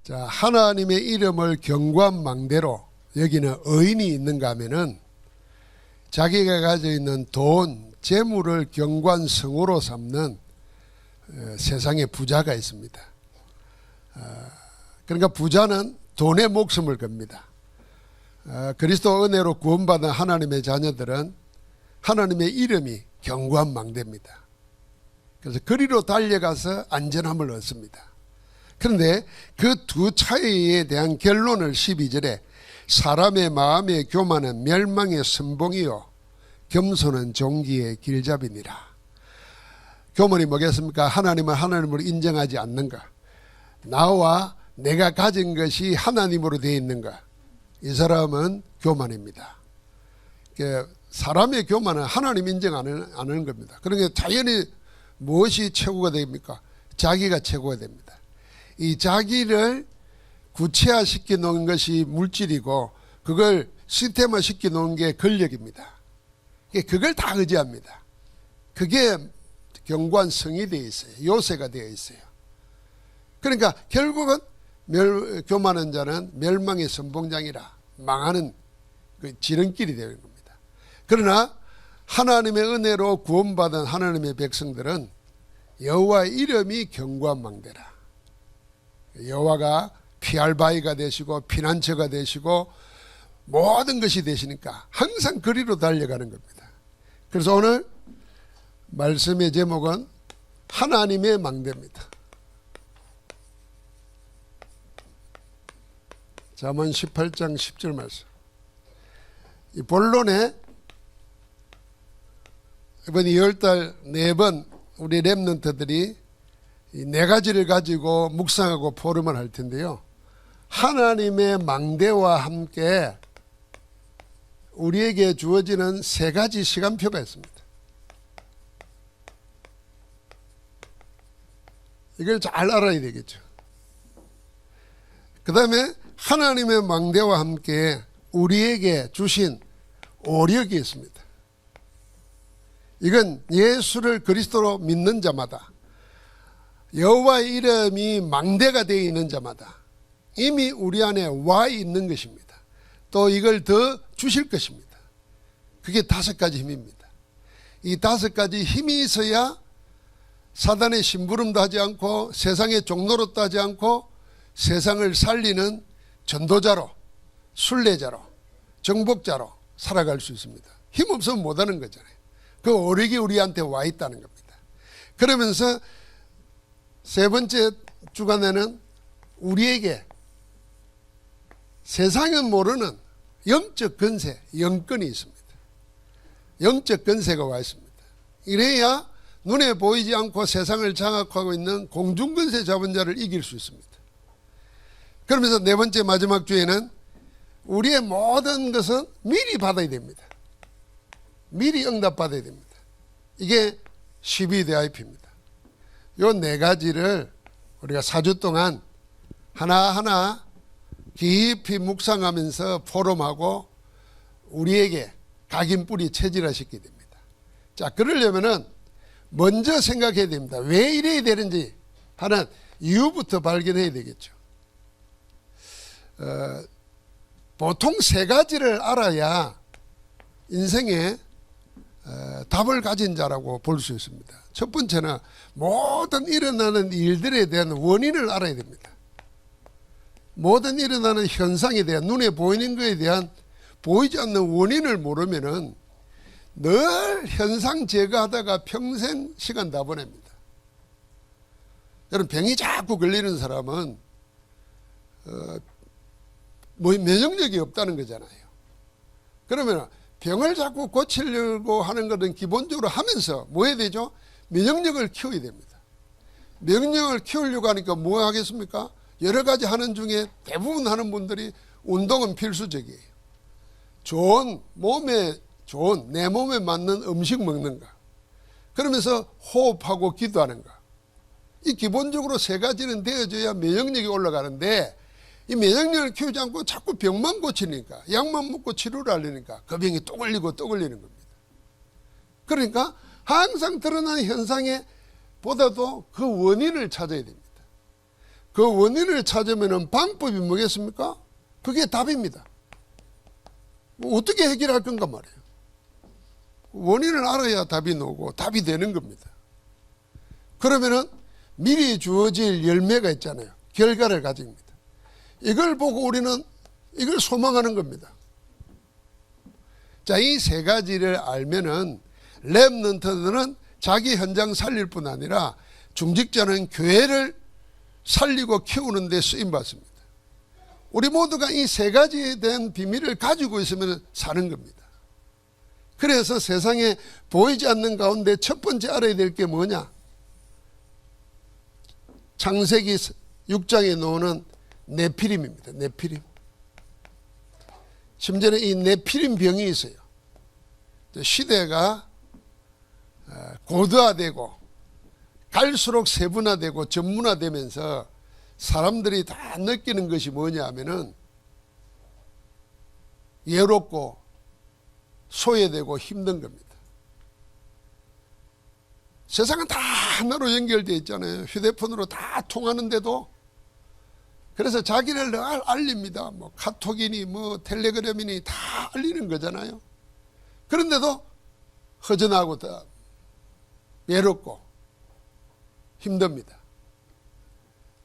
자, 하나님의 이름을 경관망대로 여기는 의인이 있는가 하면은 자기가 가지고 있는 돈, 재물을 경관성으로 삼는 세상에 부자가 있습니다. 그러니까 부자는 돈에 목숨을 겁니다. 그리스도 은혜로 구원받은 하나님의 자녀들은 하나님의 이름이 경관망대입니다. 그래서 그리로 달려가서 안전함을 얻습니다. 그런데 그 두 차이에 대한 결론을 12절에 사람의 마음의 교만은 멸망의 선봉이요 겸손은 종기의 길잡이니라. 교만이 뭐겠습니까? 하나님을 하나님으로 인정하지 않는가, 나와 내가 가진 것이 하나님으로 되어 있는가, 이 사람은 교만입니다. 사람의 교만은 하나님 인정 안 하는 겁니다. 그러니까 자연히 무엇이 최고가 됩니까? 자기가 최고가 됩니다. 이 자기를 구체화시켜 놓은 것이 물질이고 그걸 시스템화 시켜 놓은 게 권력입니다. 그걸 다 의지합니다. 그게 경관성이 되어 있어요. 요새가 되어 있어요. 그러니까 결국은 교만한 자는 멸망의 선봉장이라 망하는 그 지름길이 되는 겁니다. 그러나 하나님의 은혜로 구원받은 하나님의 백성들은 여호와의 이름이 경관망대라. 여호와가 피할 바위가 되시고 피난처가 되시고 모든 것이 되시니까 항상 그리로 달려가는 겁니다. 그래서 오늘 말씀의 제목은 하나님의 망대입니다. 잠언 18장 10절 말씀. 이 본론에 이번 2월달 4번 우리 렘넌트들이 이 4가지를 가지고 묵상하고 포럼을 할 텐데요. 하나님의 망대와 함께 우리에게 주어지는 3가지 시간표가 있습니다. 이걸 잘 알아야 되겠죠. 그 다음에 하나님의 망대와 함께 우리에게 주신 오력이 있습니다. 이건 예수를 그리스도로 믿는 자마다, 여호와의 이름이 망대가 되어 있는 자마다 이미 우리 안에 와 있는 것입니다. 또 이걸 더 주실 것입니다. 그게 5가지 힘입니다. 이 5가지 힘이 있어야 사단의 심부름도 하지 않고 세상의 종노릇도 하지 않고 세상을 살리는 전도자로, 순례자로, 정복자로 살아갈 수 있습니다. 힘 없으면 못하는 거잖아요. 그 오력이 우리한테 와 있다는 겁니다. 그러면서 3번째 주간에는 우리에게 세상은 모르는 영적 권세, 영권이 있습니다. 영적 권세가 와 있습니다. 이래야 눈에 보이지 않고 세상을 장악하고 있는 공중권세 잡은 자를 이길 수 있습니다. 그러면서 4번째 마지막 주에는 우리의 모든 것은 미리 받아야 됩니다. 미리 응답받아야 됩니다. 이게 12DIP입니다. 요 4가지를 우리가 4주 동안 하나하나 깊이 묵상하면서 포럼하고 우리에게 각인뿌리 체질화시켜야 됩니다. 자, 그러려면은 먼저 생각해야 됩니다. 왜 이래야 되는지 하는 이유부터 발견해야 되겠죠. 보통 3가지를 알아야 인생에 답을 가진 자라고 볼 수 있습니다. 첫 번째는 모든 일어나는 일들에 대한 원인을 알아야 됩니다. 모든 일어나는 현상에 대한, 눈에 보이는 것에 대한 보이지 않는 원인을 모르면은 늘 현상 제거하다가 평생 시간 다 보냅니다. 여러분, 병이 자꾸 걸리는 사람은 면역력이 없다는 거잖아요. 그러면 병을 자꾸 고치려고 하는 것은 기본적으로 하면서 뭐 해야 되죠? 면역력을 키워야 됩니다. 면역력을 키우려고 하니까 뭐 하겠습니까? 여러 가지 하는 중에 대부분 하는 분들이 운동은 필수적이에요. 좋은 몸에 좋은, 내 몸에 맞는 음식 먹는가, 그러면서 호흡하고 기도하는가, 이 기본적으로 3가지는 되어져야 면역력이 올라가는데 이 면역력을 키우지 않고 자꾸 병만 고치니까, 약만 먹고 치료를 하려니까 그 병이 또 걸리고 또 걸리는 겁니다. 그러니까 항상 드러나는 현상에 보다도 그 원인을 찾아야 됩니다. 그 원인을 찾으면 방법이 뭐겠습니까? 그게 답입니다. 뭐 어떻게 해결할 건가 말이에요. 원인을 알아야 답이 나오고 답이 되는 겁니다. 그러면은 미리 주어질 열매가 있잖아요. 결과를 가집니다. 이걸 보고 우리는 이걸 소망하는 겁니다. 자, 이 세 가지를 알면은 렘넌트들은 자기 현장 살릴 뿐 아니라 중직자는 교회를 살리고 키우는 데 쓰임 받습니다. 우리 모두가 이 세 가지에 대한 비밀을 가지고 있으면 사는 겁니다. 그래서 세상에 보이지 않는 가운데 첫 번째 알아야 될 게 뭐냐? 창세기 6장에 나오는 네피림입니다. 네피림. 심지어는 이 네피림 병이 있어요. 시대가 고도화되고 갈수록 세분화되고 전문화되면서 사람들이 다 느끼는 것이 뭐냐 하면은 외롭고 소외되고 힘든 겁니다. 세상은 다 하나로 연결되어 있잖아요. 휴대폰으로 다 통하는데도. 그래서 자기를 늘 알립니다. 뭐 카톡이니 뭐 텔레그램이니 다 알리는 거잖아요. 그런데도 허전하고 외롭고 힘듭니다.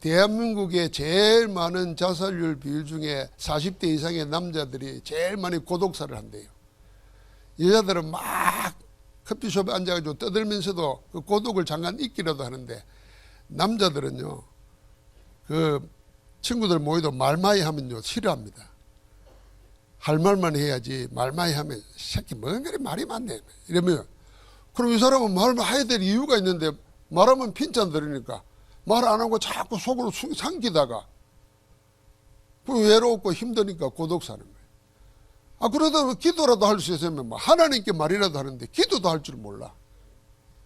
대한민국의 제일 많은 자살률 비율 중에 40대 이상의 남자들이 제일 많이 고독사를 한대요. 여자들은 막 커피숍에 앉아가지고 떠들면서도 그 고독을 잠깐 잊기라도 하는데, 남자들은요, 그 친구들 모여도 말마이 하면요 싫어합니다. 할 말만 해야지 말마이 하면 새끼 뭔 그리 말이 많네 이러면, 그럼 이 사람은 말해야 될 이유가 있는데 말하면 핀잔 들으니까 말 안 하고 자꾸 속으로 삼키다가 외롭고 힘드니까 고독 사는 거예요. 아, 그러다 기도라도 할 수 있으면 뭐 하나님께 말이라도 하는데 기도도 할 줄 몰라.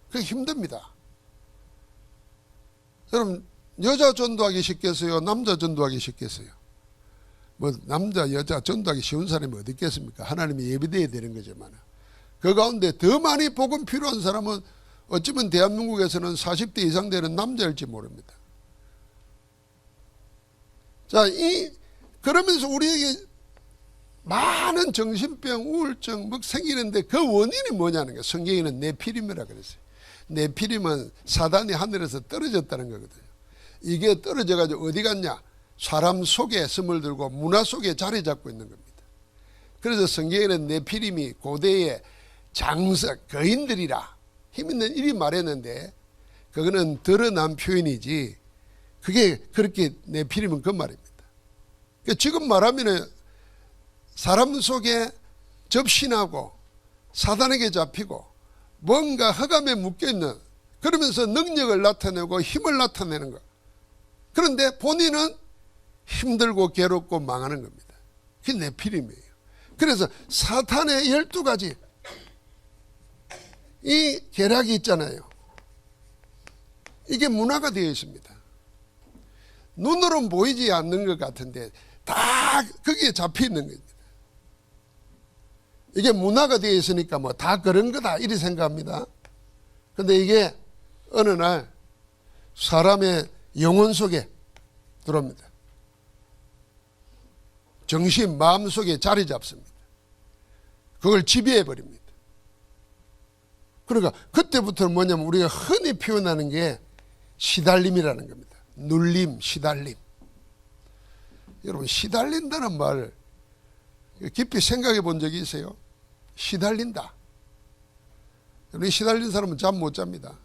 그게 힘듭니다. 여러분, 여자 전도하기 쉽겠어요? 남자 전도하기 쉽겠어요? 뭐 남자 여자 전도하기 쉬운 사람이 어디 있겠습니까? 하나님이 예비되어야 되는 거지만, 그 가운데 더 많이 복음 필요한 사람은 어쩌면 대한민국에서는 40대 이상 되는 남자일지 모릅니다. 자, 그러면서 우리에게 많은 정신병, 우울증 막 생기는데 그 원인이 뭐냐는 거예요. 성경에는 네피림이라 그랬어요. 네피림은 사단이 하늘에서 떨어졌다는 거거든요. 이게 떨어져가지고 어디 갔냐? 사람 속에 스물들고 문화 속에 자리 잡고 있는 겁니다. 그래서 성경에는 네피림이 고대의 장석, 거인들이라 힘있는 일이 말했는데, 그거는 드러난 표현이지 그게 그렇게 네피림은 그 말입니다. 그러니까 지금 말하면 사람 속에 접신하고 사단에게 잡히고 뭔가 흑암에 묶여있는, 그러면서 능력을 나타내고 힘을 나타내는 것. 그런데 본인은 힘들고 괴롭고 망하는 겁니다. 그게 네피림이에요. 그래서 사탄의 12가지 이 계략이 있잖아요. 이게 문화가 되어 있습니다. 눈으로는 보이지 않는 것 같은데 다 거기에 잡혀 있는 겁니다. 이게 문화가 되어 있으니까 뭐 다 그런 거다 이렇게 생각합니다. 근데 이게 어느 날 사람의 영혼 속에 들어옵니다. 정신, 마음 속에 자리 잡습니다. 그걸 지배해 버립니다. 그러니까 그때부터는 뭐냐면 우리가 흔히 표현하는 게 시달림이라는 겁니다. 눌림, 시달림. 여러분, 시달린다는 말 깊이 생각해 본 적이 있어요? 시달린다. 여러분, 시달린 사람은 잠 못 잡니다.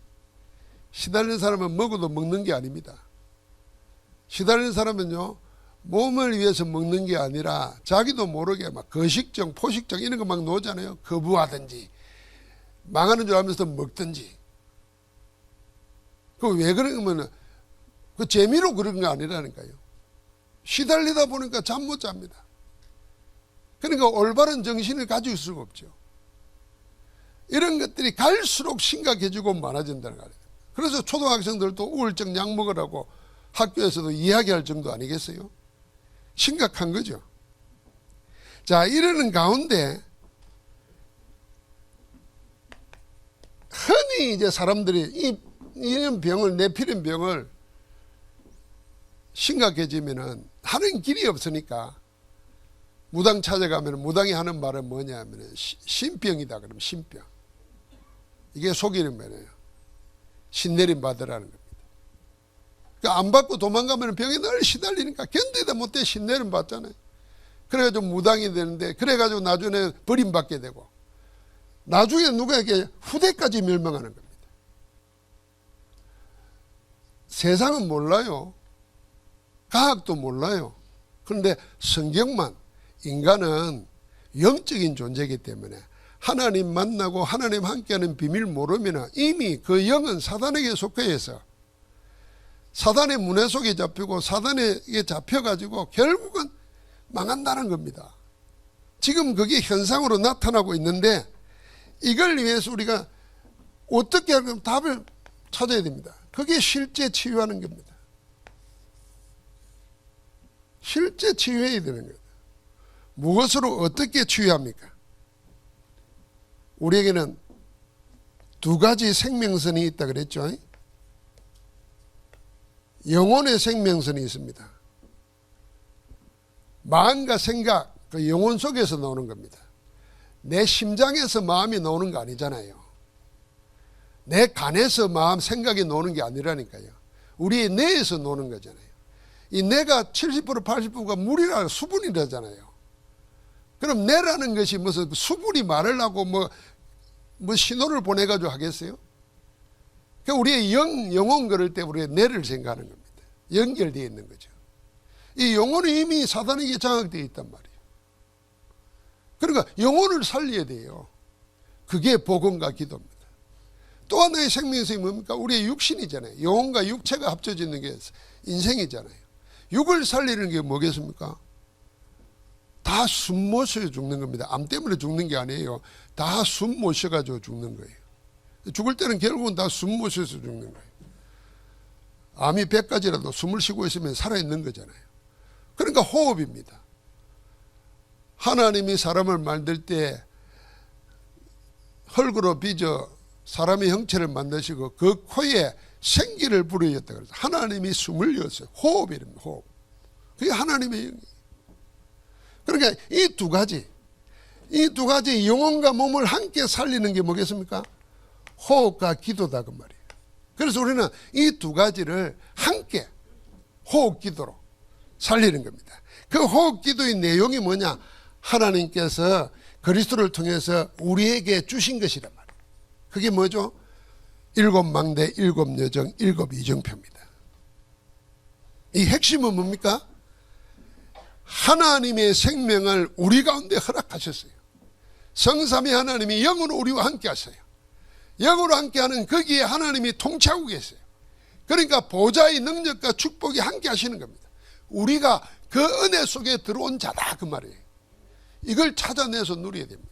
시달린 사람은 먹어도 먹는 게 아닙니다. 시달린 사람은요, 몸을 위해서 먹는 게 아니라 자기도 모르게 막 거식증, 포식증 이런 거 막 나오잖아요. 거부하든지 망하는 줄 알면서 먹든지. 그 왜 그러냐면 그 재미로 그런 거 아니라니까요. 시달리다 보니까 잠 못 잡니다. 그러니까 올바른 정신을 가질 수가 없죠. 이런 것들이 갈수록 심각해지고 많아진다는 거예요. 그래서 초등학생들도 우울증 약 먹으라고 학교에서도 이야기할 정도 아니겠어요? 심각한 거죠. 자, 이러는 가운데 흔히 이제 사람들이 이런 병을, 네피림 병을 심각해지면은 하는 길이 없으니까 무당 찾아가면 무당이 하는 말은 뭐냐 하면 신병이다 그러면 신병. 이게 속이는 말이에요. 신내림 받으라는 겁니다. 그러니까 안 받고 도망가면 병에 늘 시달리니까 견디다 못해 신내림 받잖아요. 그래가지고 무당이 되는데 그래가지고 나중에 버림받게 되고 나중에 누구에게 후대까지 멸망하는 겁니다. 세상은 몰라요. 과학도 몰라요. 그런데 성경만 인간은 영적인 존재이기 때문에 하나님 만나고 하나님 함께하는 비밀 모르면 이미 그 영은 사단에게 속해 있어. 사단의 문해 속에 잡히고 사단에게 잡혀가지고 결국은 망한다는 겁니다. 지금 그게 현상으로 나타나고 있는데 이걸 위해서 우리가 어떻게 하면 답을 찾아야 됩니다. 그게 실제 치유하는 겁니다. 실제 치유해야 되는 거예요. 무엇으로 어떻게 치유합니까? 우리에게는 두 가지 생명선이 있다 그랬죠. 영혼의 생명선이 있습니다. 마음과 생각, 그 영혼 속에서 나오는 겁니다. 내 심장에서 마음이 나오는 거 아니잖아요. 내 간에서 마음, 생각이 나오는 게 아니라니까요. 우리의 뇌에서 나오는 거잖아요. 이 뇌가 70% 80%가 물이라 수분이라잖아요. 그럼 뇌라는 것이 무슨 수분이 말을 하고 뭐 신호를 보내가지고 하겠어요? 그러니까 우리의 영혼 그럴 때 우리의 뇌를 생각하는 겁니다. 연결되어 있는 거죠. 이 영혼이 이미 사단에게 장악되어 있단 말이에요. 그러니까 영혼을 살려야 돼요. 그게 복음과 기도입니다. 또 하나의 생명성이 뭡니까? 우리의 육신이잖아요. 영혼과 육체가 합쳐지는 게 인생이잖아요. 육을 살리는 게 뭐겠습니까? 다 숨 못 쉬어 죽는 겁니다. 암 때문에 죽는 게 아니에요. 다 숨 못 쉬어가지고 죽는 거예요. 죽을 때는 결국은 다 숨 못 쉬어서 죽는 거예요. 암이 100가지라도 숨을 쉬고 있으면 살아있는 거잖아요. 그러니까 호흡입니다. 하나님이 사람을 만들 때 흙으로 빚어 사람의 형체를 만드시고 그 코에 생기를 불어줬다 그래서 하나님이 숨을 넣었어요. 호흡이랍니다. 호흡. 그게 하나님의 영이에요. 그러니까 이 두 가지 영혼과 몸을 함께 살리는 게 뭐겠습니까? 호흡과 기도다 그 말이에요. 그래서 우리는 이 두 가지를 함께 호흡 기도로 살리는 겁니다. 그 호흡 기도의 내용이 뭐냐? 하나님께서 그리스도를 통해서 우리에게 주신 것이란 말이에요. 그게 뭐죠? 7망대, 7여정, 7이정표입니다. 이 핵심은 뭡니까? 하나님의 생명을 우리 가운데 허락하셨어요. 성삼위 하나님이 영으로 우리와 함께 하세요. 영으로 함께하는 거기에 하나님이 통치하고 계세요. 그러니까 보좌의 능력과 축복이 함께 하시는 겁니다. 우리가 그 은혜 속에 들어온 자다 그 말이에요. 이걸 찾아내서 누려야 됩니다.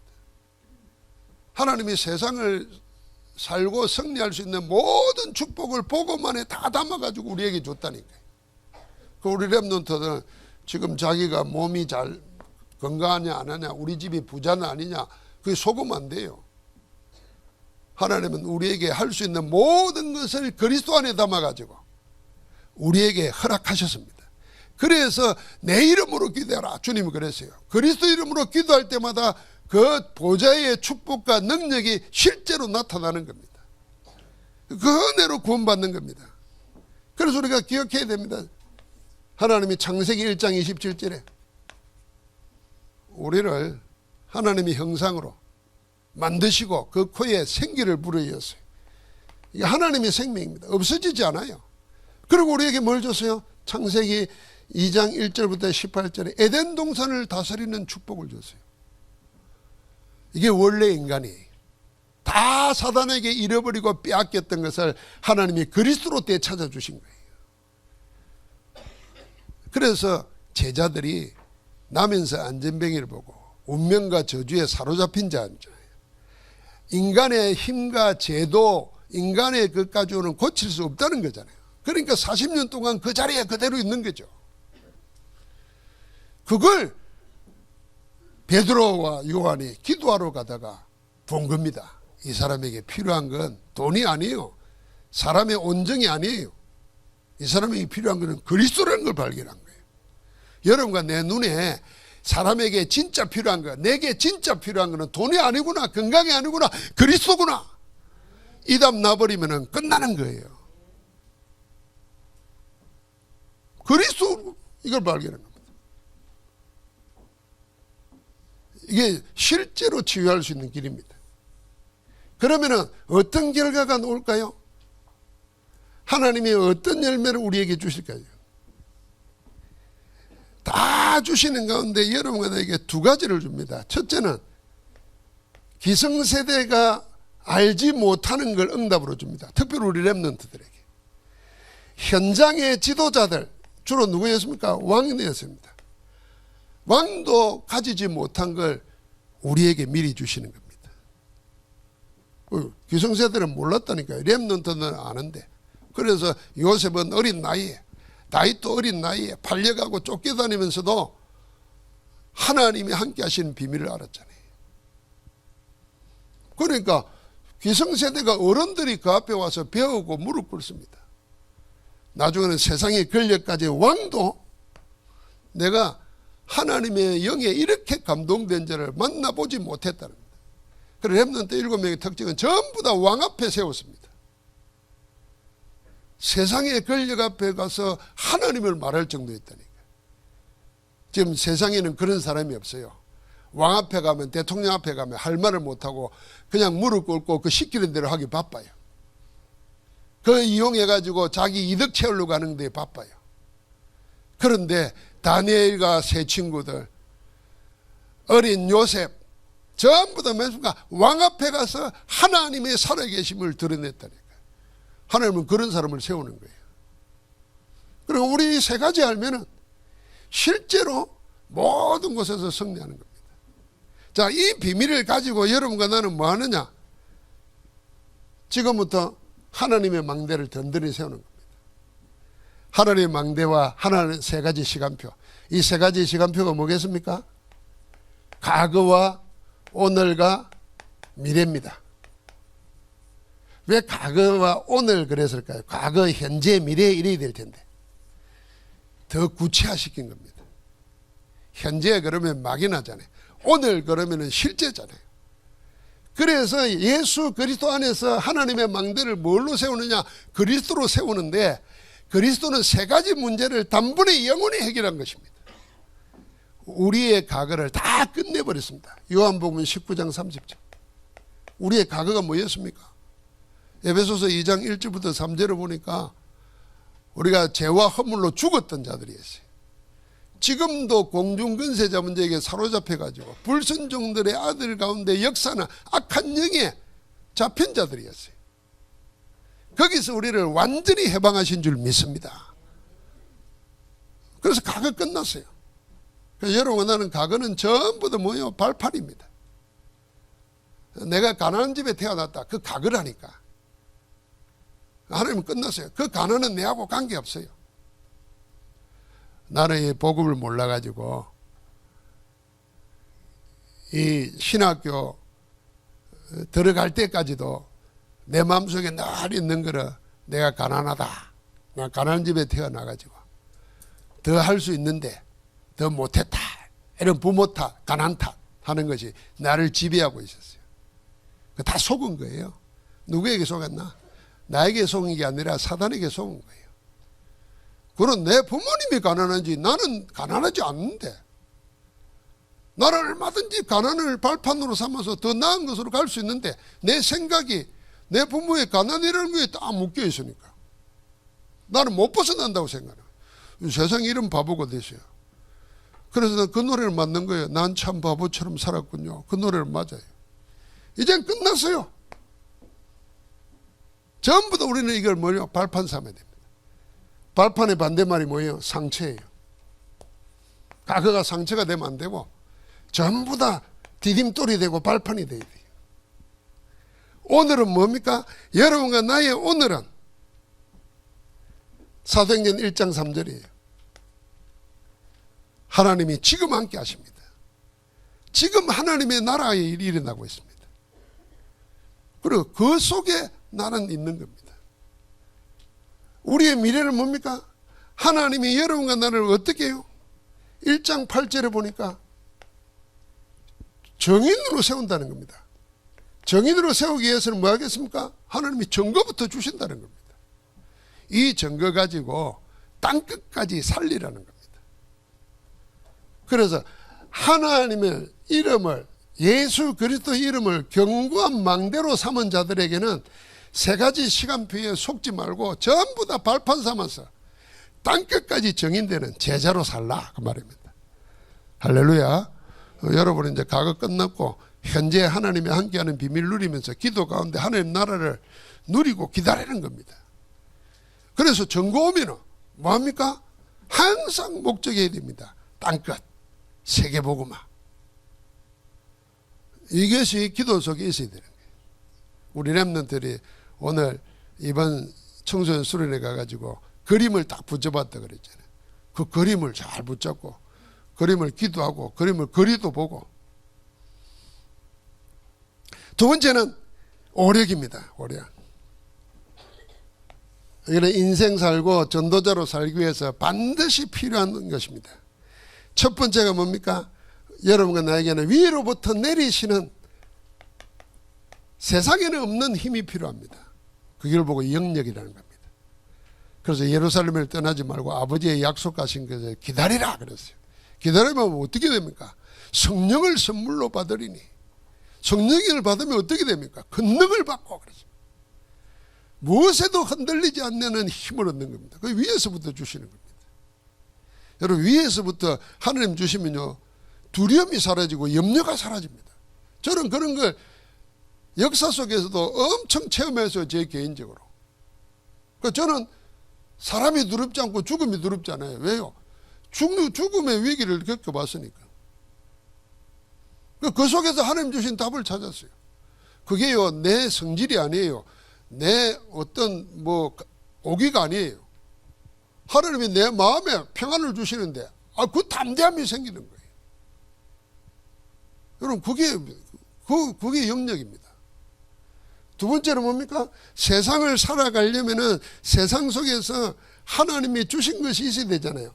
하나님이 세상을 살고 승리할 수 있는 모든 축복을 복음만에 다 담아가지고 우리에게 줬다니까요. 그 우리 랩런트들은 지금 자기가 몸이 잘 건강하냐 안 하냐, 우리 집이 부자냐 아니냐, 그게 속으면 안 돼요. 하나님은 우리에게 할 수 있는 모든 것을 그리스도 안에 담아가지고 우리에게 허락하셨습니다. 그래서 내 이름으로 기도하라. 주님이 그랬어요. 그리스도 이름으로 기도할 때마다 그 보좌의 축복과 능력이 실제로 나타나는 겁니다. 그 은혜로 구원받는 겁니다. 그래서 우리가 기억해야 됩니다. 하나님이 창세기 1장 27절에 우리를 하나님의 형상으로 만드시고 그 코에 생기를 불어주셨어요. 이게 하나님의 생명입니다. 없어지지 않아요. 그리고 우리에게 뭘 줬어요? 창세기 2장 1절부터 18절에 에덴 동산을 다스리는 축복을 줬어요. 이게 원래 인간이 다 사단에게 잃어버리고 빼앗겼던 것을 하나님이 그리스도로 되찾아 주신 거예요. 그래서 제자들이 나면서 안전뱅이를 보고 운명과 저주에 사로잡힌 자잖아요. 인간의 힘과 제도, 인간의 것까지 오는 고칠 수 없다는 거잖아요. 그러니까 40년 동안 그 자리에 그대로 있는 거죠. 그걸 베드로와 요한이 기도하러 가다가 본 겁니다. 이 사람에게 필요한 건 돈이 아니에요. 사람의 온정이 아니에요. 이 사람에게 필요한 것은 그리스도라는 걸 발견한 거예요. 여러분과 내 눈에 사람에게 진짜 필요한 거, 내게 진짜 필요한 거는 돈이 아니구나, 건강이 아니구나, 그리스도구나. 이 답 나버리면 끝나는 거예요. 그리스도, 이걸 발견한 겁니다. 이게 실제로 치유할 수 있는 길입니다. 그러면은 어떤 결과가 나올까요? 하나님이 어떤 열매를 우리에게 주실까요? 다 주시는 가운데 여러분에게 두 가지를 줍니다. 첫째는 기성세대가 알지 못하는 걸 응답으로 줍니다. 특별히 우리 렘넌트들에게. 현장의 지도자들, 주로 누구였습니까? 왕이었습니다. 왕도 가지지 못한 걸 우리에게 미리 주시는 겁니다. 기성세대는 몰랐다니까요. 렘넌트는 아는데. 그래서 요셉은 어린 나이에, 다윗도 어린 나이에 팔려가고 쫓겨다니면서도 하나님이 함께 하시는 비밀을 알았잖아요. 그러니까 기성세대가 어른들이 그 앞에 와서 배우고 무릎 꿇습니다. 나중에는 세상의 권력까지 왕도 내가 하나님의 영에 이렇게 감동된 자를 만나보지 못했다는 겁니다. 그래서 렘넌트 7명의 특징은 전부 다 왕 앞에 세웠습니다. 세상의 권력 앞에 가서 하나님을 말할 정도였다니까. 지금 세상에는 그런 사람이 없어요. 왕 앞에 가면, 대통령 앞에 가면 할 말을 못하고 그냥 무릎 꿇고 그 시키는 대로 하기 바빠요. 그 이용해가지고 자기 이득 채우려고 하는 데 바빠요. 그런데 다니엘과 세 친구들, 어린 요셉, 전부 다 맨순간 왕 앞에 가서 하나님의 살아계심을 드러냈다니까. 하나님은 그런 사람을 세우는 거예요. 그리고 우리 이 세 가지 알면은 실제로 모든 곳에서 승리하는 겁니다. 자, 이 비밀을 가지고 여러분과 나는 뭐 하느냐? 지금부터 하나님의 망대를 든든히 세우는 겁니다. 하나님의 망대와 하나님의 세 가지 시간표. 이 세 가지 시간표가 뭐겠습니까? 과거와 오늘과 미래입니다. 왜 과거와 오늘 그랬을까요? 과거, 현재, 미래 이래야 될 텐데. 더 구체화시킨 겁니다. 현재 그러면 막연하잖아요. 오늘 그러면 실제잖아요. 그래서 예수 그리스도 안에서 하나님의 망대를 뭘로 세우느냐? 그리스도로 세우는데 그리스도는 세 가지 문제를 단번에 영원히 해결한 것입니다. 우리의 과거를 다 끝내버렸습니다. 요한복음 19장 30절. 우리의 과거가 뭐였습니까? 에베소서 2장 1절부터 3절을 보니까 우리가 죄와 허물로 죽었던 자들이었어요. 지금도 공중근세자 문제에게 사로잡혀가지고 불순종들의 아들 가운데 역사는 악한 영에 잡힌 자들이었어요. 거기서 우리를 완전히 해방하신 줄 믿습니다. 그래서 과거 끝났어요. 그래서 여러분, 나는 과거는 전부 다 뭐예요? 발판입니다. 내가 가난한 집에 태어났다. 그 과거라니까. 하나님은 끝났어요. 그 가난은 내하고 관계없어요. 나는 이 복음을 몰라가지고 이 신학교 들어갈 때까지도 내 마음속에 늘 있는 거를 내가 가난하다. 나 가난한 집에 태어나가지고 더 할 수 있는데 더 못했다. 이런 부모 탓, 가난 탓 하는 것이 나를 지배하고 있었어요. 다 속은 거예요. 누구에게 속았나? 나에게 속은 게 아니라 사단에게 속은 거예요. 그건 내 부모님이 가난한지 나는 가난하지 않는데 나는 얼마든지 가난을 발판으로 삼아서 더 나은 것으로 갈 수 있는데 내 생각이 내 부모의 가난이라는 거에 딱 묶여 있으니까 나는 못 벗어난다고 생각해요. 세상에 이런 바보가 됐어요. 그래서 그 노래를 만든 거예요. 난 참 바보처럼 살았군요. 그 노래를 맞아요. 이젠 끝났어요. 전부 다 우리는 이걸 뭐예요? 발판 삼아야 됩니다. 발판의 반대말이 뭐예요? 상처예요. 과거가 상처가 되면 안 되고 전부 다 디딤돌이 되고 발판이 돼야 돼요. 오늘은 뭡니까? 여러분과 나의 오늘은 사도행전 1장 3절이에요. 하나님이 지금 함께 하십니다. 지금 하나님의 나라의 일이 일어나고 있습니다. 그리고 그 속에 나는 있는 겁니다. 우리의 미래는 뭡니까? 하나님이 여러분과 나를 어떻게 해요? 1장 8절에 보니까 정인으로 세운다는 겁니다. 정인으로 세우기 위해서는 뭐 하겠습니까? 하나님이 증거부터 주신다는 겁니다. 이 증거 가지고 땅끝까지 살리라는 겁니다. 그래서 하나님의 이름을, 예수 그리스도 이름을 견고한 망대로 삼은 자들에게는 세 가지 시간표에 속지 말고 전부 다 발판 삼아서 땅끝까지 정인되는 제자로 살라, 그 말입니다. 할렐루야. 여러분은 이제 과거 끝났고 현재 하나님이 함께하는 비밀 누리면서 기도 가운데 하나님 나라를 누리고 기다리는 겁니다. 그래서 전거 오면은 뭐합니까? 항상 목적해야 됩니다. 땅끝, 세계복음화. 이것이 기도 속에 있어야 되는 거예요. 우리 렘넌트들이 오늘 이번 청소년 수련회 가가지고 그림을 딱 붙여봤다 그랬잖아요. 그 그림을 잘 붙잡고 그림을 기도하고 그림을 그리도 보고. 두 번째는 오력입니다. 오력. 이거는 인생 살고 전도자로 살기 위해서 반드시 필요한 것입니다. 첫 번째가 뭡니까? 여러분과 나에게는 위로부터 내리시는 세상에는 없는 힘이 필요합니다. 그걸 보고 영역이라는 겁니다. 그래서 예루살렘을 떠나지 말고 아버지의 약속하신 것을 기다리라 그랬어요. 기다리면 어떻게 됩니까? 성령을 선물로 받으리니. 성령을 받으면 어떻게 됩니까? 권능을 받고 그랬어요. 무엇에도 흔들리지 않는 힘을 얻는 겁니다. 그 위에서부터 주시는 겁니다. 여러분, 위에서부터 하나님 주시면요, 두려움이 사라지고 염려가 사라집니다. 저는 그런 걸 역사 속에서도 엄청 체험해서 제 개인적으로. 저는 사람이 두렵지 않고 죽음이 두렵지 않아요. 왜요? 죽음의 위기를 겪어봤으니까. 그 속에서 하나님 주신 답을 찾았어요. 그게요, 내 성질이 아니에요. 내 어떤 오기가 아니에요. 하나님이 내 마음에 평안을 주시는데 그 담대함이 생기는 거예요. 여러분, 그게 영역입니다. 두 번째는 뭡니까? 세상을 살아가려면은 세상 속에서 하나님이 주신 것이 있어야 되잖아요.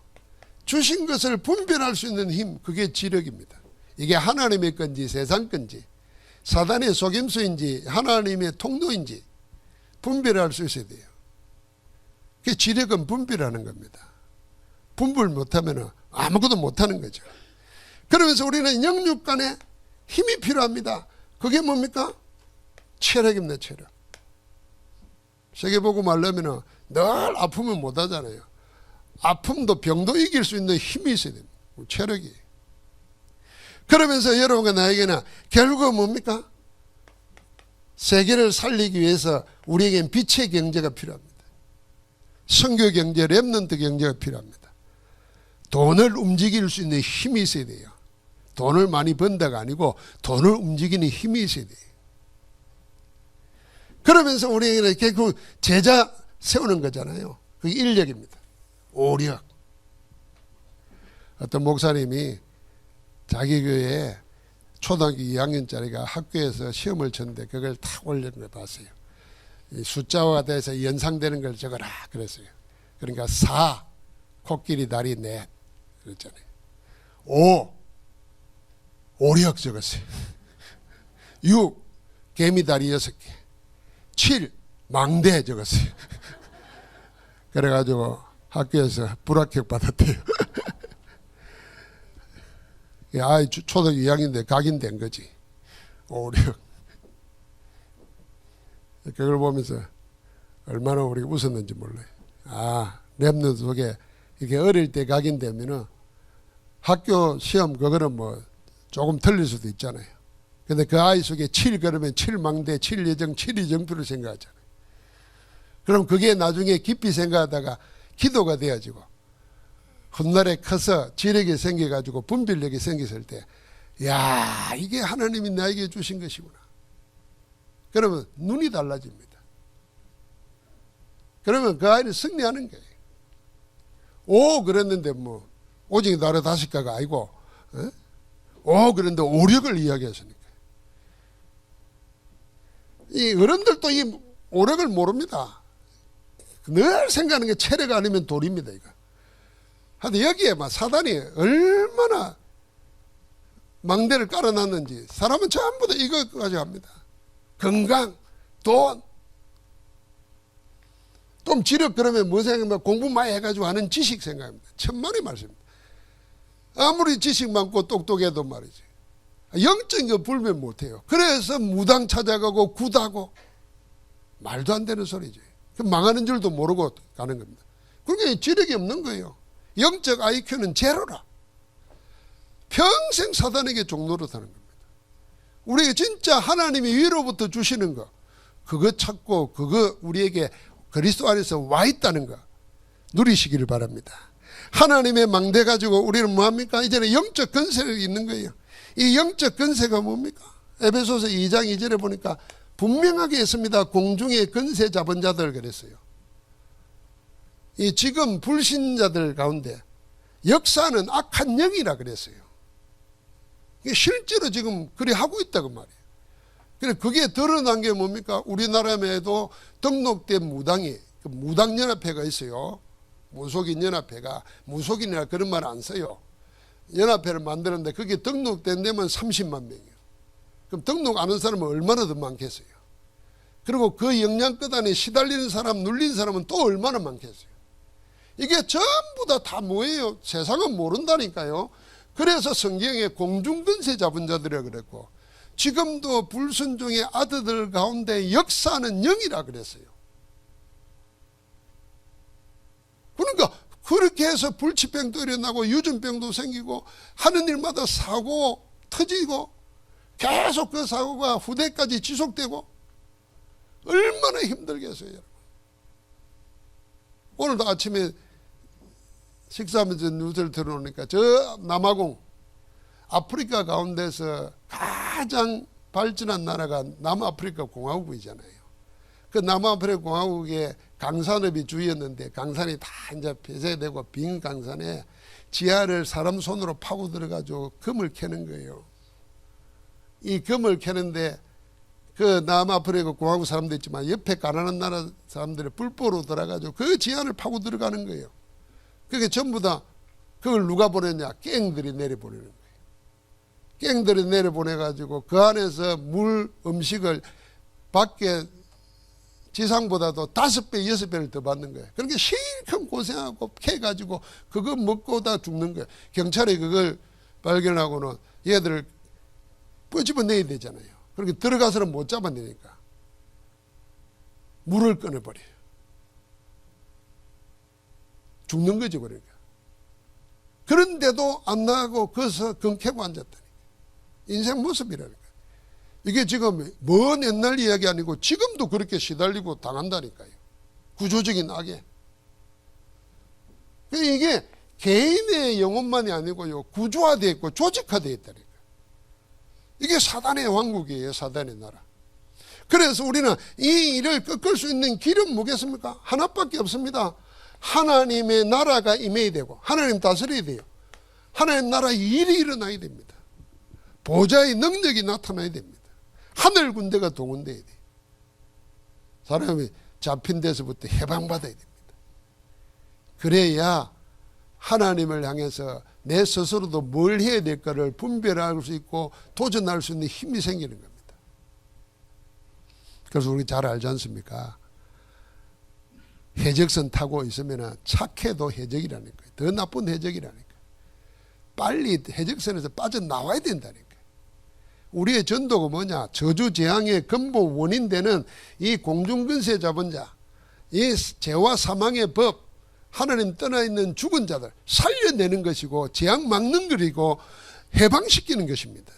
주신 것을 분별할 수 있는 힘, 그게 지력입니다. 이게 하나님의 건지 세상 건지 사단의 속임수인지 하나님의 통로인지 분별할 수 있어야 돼요. 그 지력은 분별하는 겁니다. 분별 못하면 아무것도 못하는 거죠. 그러면서 우리는 영육 간에 힘이 필요합니다. 그게 뭡니까? 체력입니다. 체력. 세계복음 하려면 늘 아프면 못하잖아요. 아픔도 병도 이길 수 있는 힘이 있어야 됩니다. 체력이. 그러면서 여러분과 나에게는 결국은 뭡니까? 세계를 살리기 위해서 우리에겐 빛의 경제가 필요합니다. 선교 경제, 렘넌트 경제가 필요합니다. 돈을 움직일 수 있는 힘이 있어야 돼요. 돈을 많이 번다가 아니고 돈을 움직이는 힘이 있어야 돼요. 그러면서 우리에게는 결국 제자 세우는 거잖아요. 그게 인력입니다. 오력. 어떤 목사님이 자기 교회에 초등학교 2학년짜리가 학교에서 시험을 쳤는데 그걸 탁 올리는 걸 봤어요. 숫자와 돼서 연상되는 걸 적어라 그랬어요. 그러니까 4, 코끼리 다리 4 그랬잖아요. 5, 오력 적었어요. 6, 개미 다리 6개. 7, 망대 적었어요. 그래가지고 학교에서 불합격 받았대요. 아이 초등학교 2학년인데 각인된 거지. 오력. 그걸 보면서 얼마나 우리가 웃었는지 몰라요. 렘넌트 속에 이게 어릴 때 각인되면은 학교 시험 그거는 조금 틀릴 수도 있잖아요. 근데 그 아이 속에 7 그러면 7망대, 7예정, 7이정표를 생각하잖아요. 그럼 그게 나중에 깊이 생각하다가 기도가 되어지고 훗날에 커서 지력이 생겨가지고 분별력이 생겼을 때, 야, 이게 하나님이 나에게 주신 것이구나. 그러면 눈이 달라집니다. 그러면 그 아이는 승리하는 거예요. 오 그랬는데 오직 나를 다실까가 아니고 오 그랬는데 오력을 이야기했으니까. 이 어른들도 이 오력을 모릅니다. 늘 생각하는 게 체력 아니면 돌입니다, 이거. 하여튼 여기에 막 사단이 얼마나 망대를 깔아놨는지 사람은 전부 다 이거 가지고 합니다. 건강, 돈, 좀 지력 그러면 뭐 생각하면 공부 많이 해가지고 하는 지식 생각합니다. 천만의 말씀입니다. 아무리 지식 많고 똑똑해도 말이지. 영적인 거 불면 못해요. 그래서 무당 찾아가고 굿하고 말도 안 되는 소리지. 망하는 줄도 모르고 가는 겁니다. 그러니까 지력이 없는 거예요. 영적 IQ는 제로라. 평생 사단에게 종노릇하는 겁니다. 우리에게 진짜 하나님이 위로부터 주시는 거, 그거 찾고 그거 우리에게 그리스도 안에서 와 있다는 거 누리시기를 바랍니다. 하나님의 망대 가지고 우리는 뭐합니까? 이제는 영적 건세가 있는 거예요. 이 영적 건세가 뭡니까? 에베소서 2장 2절에 보니까 분명하게 했습니다. 공중의 건세 잡은 자들 그랬어요. 이 지금 불신자들 가운데 역사는 악한 영이라 그랬어요. 실제로 지금 그리 하고 있다고 말이에요. 그래 그게 드러난 게 뭡니까? 우리나라에도 등록된 무당이 무당연합회가 있어요. 무속인 연합회가, 무속인이라 그런 말 안 써요. 연합회를 만드는데 그게 등록된 데면 30만 명이에요. 그럼 등록 안 한 사람은 얼마나 더 많겠어요. 그리고 그 영향끝 안에 시달리는 사람, 눌린 사람은 또 얼마나 많겠어요. 이게 전부 다 뭐예요? 세상은 모른다니까요. 그래서 성경에 공중근세 잡은 자들이라 그랬고, 지금도 불순종의 아들들 가운데 역사는 영이라 그랬어요. 그러니까 그렇게 해서 불치병도 일어나고 유전병도 생기고 하는 일마다 사고 터지고 계속 그 사고가 후대까지 지속되고 얼마나 힘들겠어요, 여러분. 오늘도 아침에 식사하면서 뉴스를 들어오니까 저 남아공, 아프리카 가운데서 가장 발전한 나라가 남아프리카 공화국이잖아요. 그 남아프리카 공화국에 강산업이 주였는데 강산이 다 이제 폐쇄되고 빈 강산에 지하를 사람 손으로 파고 들어가지고 금을 캐는 거예요. 이 금을 캐는데 그 남아프리카 공화국 사람도 있지만 옆에 가난한 나라 사람들이 불법으로 들어가지고 그 지하를 파고 들어가는 거예요. 그게 전부 다 그걸 누가 보냈냐? 갱들이 내려보내는 거예요. 갱들이 내려보내가지고 그 안에서 물, 음식을 밖에 지상보다도 5배, 6배를 더 받는 거예요. 그러니까 실컷 고생하고 캐가지고 그거 먹고 다 죽는 거예요. 경찰이 그걸 발견하고는 얘들을 끄집어내야 되잖아요. 그렇게 들어가서는 못 잡아내니까 물을 끊어버려요. 죽는 거죠, 그러니까. 그런데도 안 나가고 거기서 금캐고 앉았다니까. 인생 모습이라니까. 이게 지금 먼 옛날 이야기 아니고 지금도 그렇게 시달리고 당한다니까요. 구조적인 악에. 이게 개인의 영혼만이 아니고요, 구조화되어 있고 조직화되어 있다니까. 이게 사단의 왕국이에요, 사단의 나라. 그래서 우리는 이 일을 꺾을 수 있는 길은 뭐겠습니까? 하나밖에 없습니다. 하나님의 나라가 임해야 되고 하나님 다스려야 돼요. 하나님 나라 일이 일어나야 됩니다. 보좌의 능력이 나타나야 됩니다. 하늘 군대가 동원돼야 돼요. 사람이 잡힌 데서부터 해방받아야 됩니다. 그래야 하나님을 향해서 내 스스로도 뭘 해야 될까를 분별할 수 있고 도전할 수 있는 힘이 생기는 겁니다. 그래서 우리 잘 알지 않습니까? 해적선 타고 있으면 착해도 해적이라는 거예요. 더 나쁜 해적이라는 거예요. 빨리 해적선에서 빠져나와야 된다는 거예요. 우리의 전도가 뭐냐? 저주재앙의 근본 원인 되는 이 공중근세 잡은 자, 이 죄와 사망의 법, 하나님 떠나 있는 죽은 자들 살려내는 것이고 재앙 막는 것이고 해방시키는 것입니다.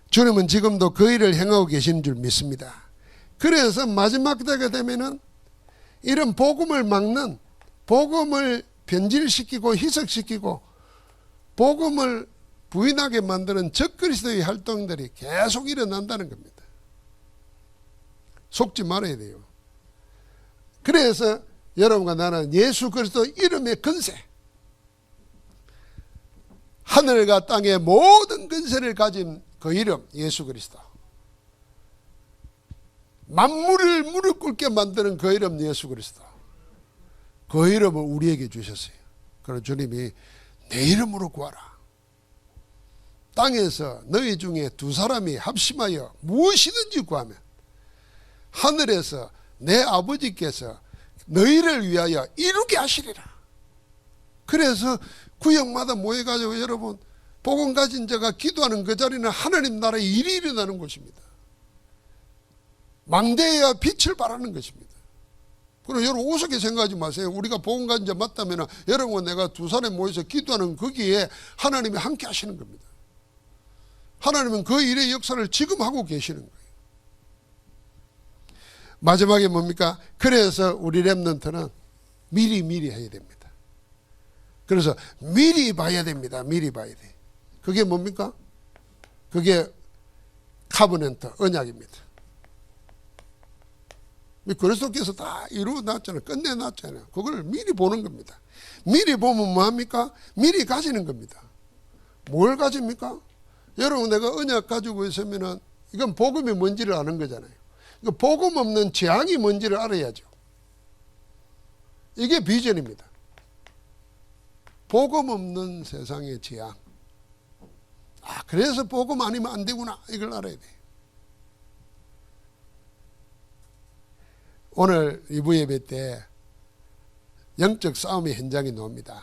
주님은 지금도 그 일을 행하고 계시는 줄 믿습니다. 그래서 마지막 때가 되면은 이런 복음을 막는, 복음을 변질시키고 희석시키고 복음을 부인하게 만드는 적그리스도의 활동들이 계속 일어난다는 겁니다. 속지 말아야 돼요. 그래서 여러분과 나는 예수 그리스도 이름의 근세, 하늘과 땅의 모든 근세를 가진 그 이름 예수 그리스도, 만물을 무릎 꿇게 만드는 그 이름 예수 그리스도. 그 이름을 우리에게 주셨어요. 그래서 주님이 내 이름으로 구하라. 땅에서 너희 중에 두 사람이 합심하여 무엇이든지 구하면 하늘에서 내 아버지께서 너희를 위하여 이루게 하시리라. 그래서 구역마다 모여가지고 여러분 복음 가진 자가 기도하는 그 자리는 하나님 나라의 일이 일어나는 곳입니다. 망대해야 빛을 발하는 것입니다. 그럼 여러분 우습게 생각하지 마세요. 우리가 복음 가진 자 맞다면 여러분 내가 두 사람이 모여서 기도하는 거기에 하나님이 함께 하시는 겁니다. 하나님은 그 일의 역사를 지금 하고 계시는 거예요. 마지막에 뭡니까? 그래서 우리 렘넌트는 미리 해야 됩니다. 그래서 미리 봐야 됩니다. 미리 봐야 돼. 그게 뭡니까? 그게 카버넌트, 언약입니다. 그리스도께서 다 이루어놨잖아요. 끝내놨잖아요. 그걸 미리 보는 겁니다. 미리 보면 뭐합니까? 미리 가지는 겁니다. 뭘 가집니까? 여러분 내가 언약 가지고 있으면은 이건 복음이 뭔지를 아는 거잖아요. 복음 없는 재앙이 뭔지를 알아야죠. 이게 비전입니다. 복음 없는 세상의 재앙. 그래서 복음 아니면 안 되구나. 이걸 알아야 돼. 오늘 2부 예배 때 영적 싸움의 현장이 나옵니다.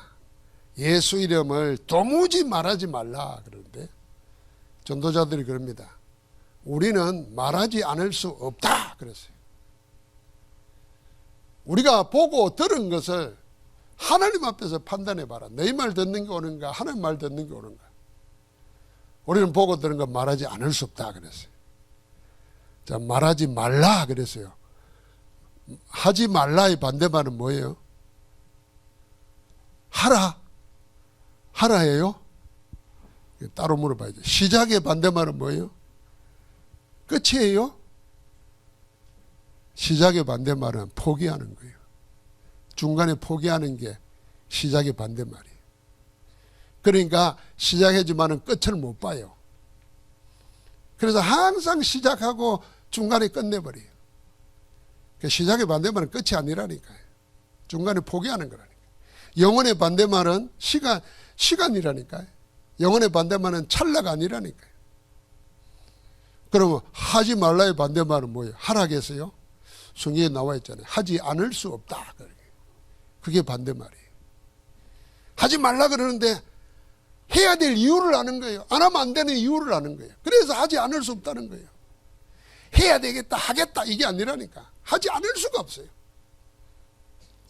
예수 이름을 도무지 말하지 말라 그러는데 전도자들이 그럽니다. 우리는 말하지 않을 수 없다 그랬어요. 우리가 보고 들은 것을 하나님 앞에서 판단해 봐라. 너희 말 듣는 게 옳은가 하나님 말 듣는 게 옳은가. 우리는 보고 들은 거 말하지 않을 수 없다 그랬어요. 자, 말하지 말라 그랬어요. 하지 말라의 반대말은 뭐예요? 하라. 하라예요? 따로 물어봐야죠. 시작의 반대말은 뭐예요? 끝이에요? 시작의 반대말은 포기하는 거예요. 중간에 포기하는 게 시작의 반대말이에요. 그러니까 시작하지만은 끝을 못 봐요. 그래서 항상 시작하고 중간에 끝내버려요. 시작의 반대말은 끝이 아니라니까요. 중간에 포기하는 거라니까요. 영혼의 반대말은 시간이라니까요. 영혼의 반대말은 찰나가 아니라니까요. 그러면 하지 말라의 반대말은 뭐예요? 하라겠어요? 성경에 나와 있잖아요. 하지 않을 수 없다. 그게 반대말이에요. 하지 말라 그러는데 해야 될 이유를 아는 거예요. 안 하면 안 되는 이유를 아는 거예요. 그래서 하지 않을 수 없다는 거예요. 해야 되겠다, 하겠다 이게 아니라니까. 하지 않을 수가 없어요.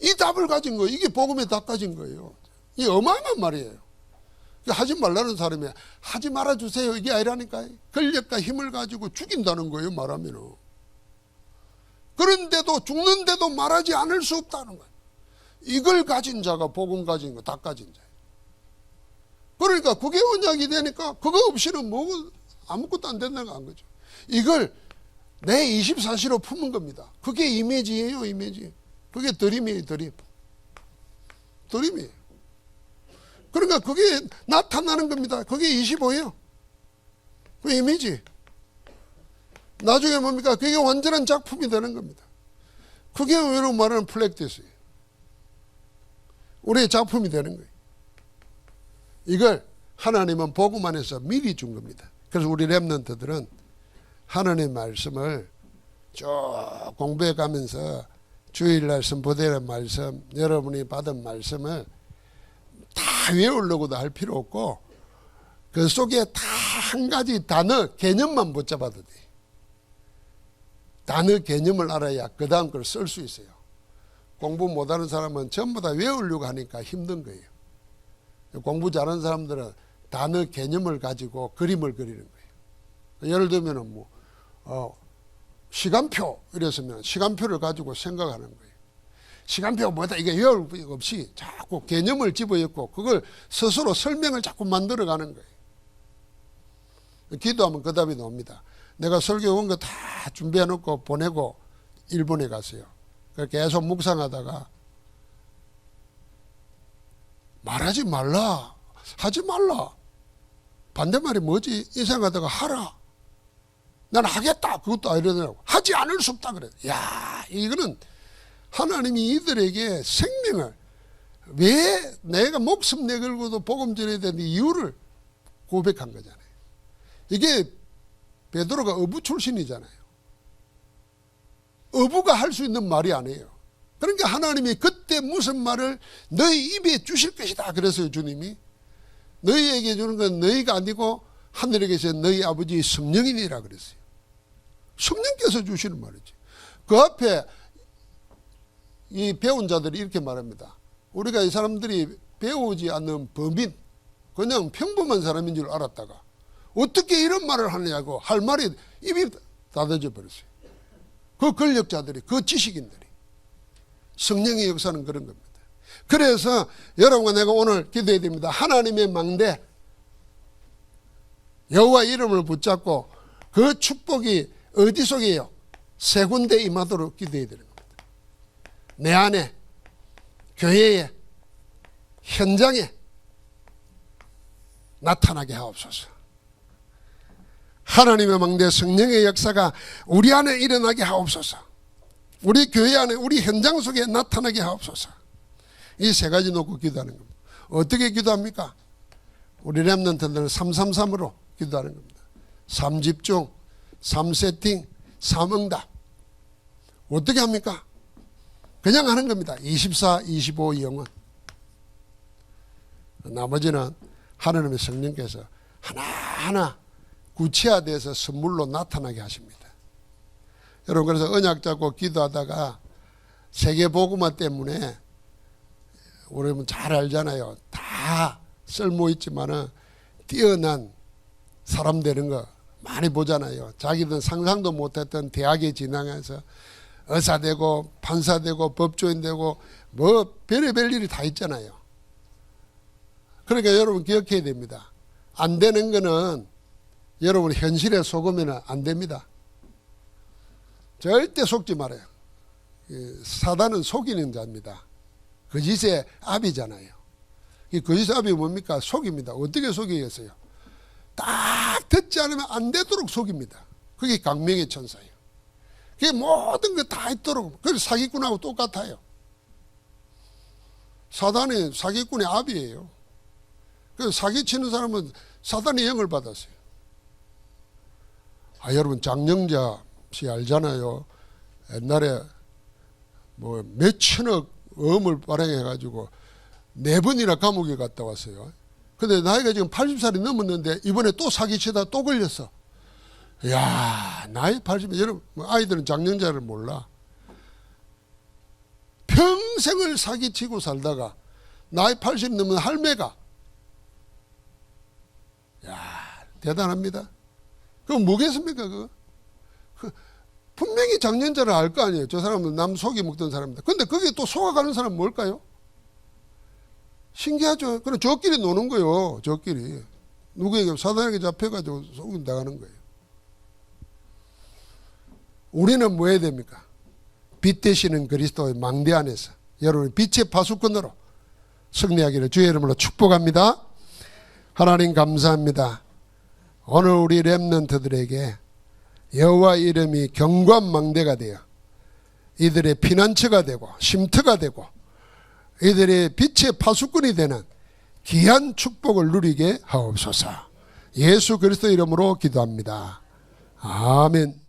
이 답을 가진 거예요. 이게 복음의 답 가진 거예요. 이게 어마어마한 말이에요. 하지 말라는 사람이 하지 말아주세요 이게 아니라니까요. 권력과 힘을 가지고 죽인다는 거예요. 말하면. 그런데도 죽는데도 말하지 않을 수 없다는 거예요. 이걸 가진 자가 복음 가진 거 다 가진 자예요. 그러니까 그게 언약이 되니까 그거 없이는 뭐 아무것도 안 된다는 거 거죠. 이걸 내 24시로 품은 겁니다. 그게 이미지예요. 이미지. 그게 드림이에요. 드림이에요. 그러니까 그게 나타나는 겁니다. 그게 25예요. 그 이미지. 나중에 뭡니까? 그게 완전한 작품이 되는 겁니다. 그게 여러분 말하는 플렉티스예요. 우리의 작품이 되는 거예요. 이걸 하나님은 복음 안에서 미리 준 겁니다. 그래서 우리 렘넌트들은 하나님의 말씀을 쭉 공부해 가면서 주일날 선포되는 말씀, 여러분이 받은 말씀을 다 외우려고도 할 필요 없고 그 속에 다 한 가지 단어, 개념만 붙잡아도 돼. 단어 개념을 알아야 그 다음 걸 쓸 수 있어요. 공부 못하는 사람은 전부 다 외우려고 하니까 힘든 거예요. 공부 잘하는 사람들은 단어 개념을 가지고 그림을 그리는 거예요. 예를 들면 시간표 이랬으면 시간표를 가지고 생각하는 거예요. 시간표가 뭐다 이게 외울 거 없이 자꾸 개념을 집어넣고 그걸 스스로 설명을 자꾸 만들어가는 거예요. 기도하면 그 답이 나옵니다. 내가 설교 온 거 다 준비해 놓고 보내고 일본에 갔어요. 그렇게 계속 묵상하다가 말하지 말라, 하지 말라. 반대말이 뭐지? 이 생각하다가 하라. 난 하겠다. 그것도 이러더라고. 하지 않을 수 없다 그래. 야, 이거는 하나님이 이들에게 생명을, 왜 내가 목숨 내걸고도 복음 전해야 되는 이유를 고백한 거잖아요. 이게 베드로가 어부 출신이잖아요. 어부가 할 수 있는 말이 아니에요. 그러니까 하나님이 그때 무슨 말을 너희 입에 주실 것이다 그래서요. 주님이 너희에게 주는 건 너희가 아니고 하늘에 계신 너희 아버지 성령이니라 그랬어요. 성령께서 주시는 말이지. 그 앞에 이 배운 자들이 이렇게 말합니다. 우리가 이 사람들이 배우지 않는 범인, 그냥 평범한 사람인 줄 알았다가 어떻게 이런 말을 하느냐고 할 말이 입이 닫아져 버렸어요. 그 권력자들이, 그 지식인들이. 성령의 역사는 그런 겁니다. 그래서 여러분과 내가 오늘 기도해야 됩니다. 하나님의 망대, 여호와 이름을 붙잡고 그 축복이 어디 속에요? 세 군데 임하도록 기도해야 되는 겁니다. 내 안에, 교회에, 현장에 나타나게 하옵소서. 하나님의 망대 성령의 역사가 우리 안에 일어나게 하옵소서. 우리 교회 안에, 우리 현장 속에 나타나게 하옵소서. 이 세 가지 놓고 기도하는 겁니다. 어떻게 기도합니까? 우리 렘넌트들은 333으로 기도하는 겁니다. 3집중, 3세팅, 3응답. 어떻게 합니까? 그냥 하는 겁니다. 24, 25 영혼. 나머지는 하나님의 성령께서 하나하나 구체화돼서 선물로 나타나게 하십니다. 여러분, 그래서 언약 잡고 기도하다가 세계복음화 때문에 우리는 잘 알잖아요. 다 쓸모있지만은 뛰어난 사람 되는 거 많이 보잖아요. 자기들은 상상도 못했던 대학에 진학해서 의사 되고 판사 되고 법조인 되고 뭐 별의별 일이 다 있잖아요. 그러니까 여러분 기억해야 됩니다. 안 되는 거는 여러분 현실에 속으면 안 됩니다. 절대 속지 말아요. 사단은 속이는 자입니다. 거짓의 압이잖아요. 이 거짓의 압이 뭡니까? 속입니다. 어떻게 속이겠어요? 딱 듣지 않으면 안 되도록 속입니다. 그게 강명의 천사예요. 그게 모든 거 다 있도록. 그래서 사기꾼하고 똑같아요. 사단이 사기꾼의 압이에요. 그래서 사기치는 사람은 사단의 영을 받았어요. 여러분 장영자 씨 알잖아요. 옛날에 뭐 몇천억 어음을 발행해가지고 4번이나 감옥에 갔다 왔어요. 근데 나이가 지금 80살이 넘었는데 이번에 또 사기치다 또 걸렸어. 이야, 나이 80, 여러분, 아이들은 장영자를 몰라. 평생을 사기치고 살다가 나이 80 넘은 할매가, 야, 대단합니다. 그거 뭐겠습니까, 그거? 분명히 장년자를 알 거 아니에요. 저 사람은 남 속이 먹던 사람입니다. 근데 그게 또 속아가는 사람은 뭘까요? 신기하죠. 그럼 저끼리 노는 거예요. 저끼리. 누구에게 사단에게 잡혀가지고 속임 당하는 거예요. 우리는 뭐 해야 됩니까? 빛 되시는 그리스도의 망대 안에서 여러분의 빛의 파수꾼으로 승리하기를 주의 이름으로 축복합니다. 하나님 감사합니다. 오늘 우리 렘넌트들에게 여호와 이름이 경관망대가 되어 이들의 피난처가 되고 쉼터가 되고 이들의 빛의 파수꾼이 되는 귀한 축복을 누리게 하옵소서. 예수 그리스도 이름으로 기도합니다. 아멘.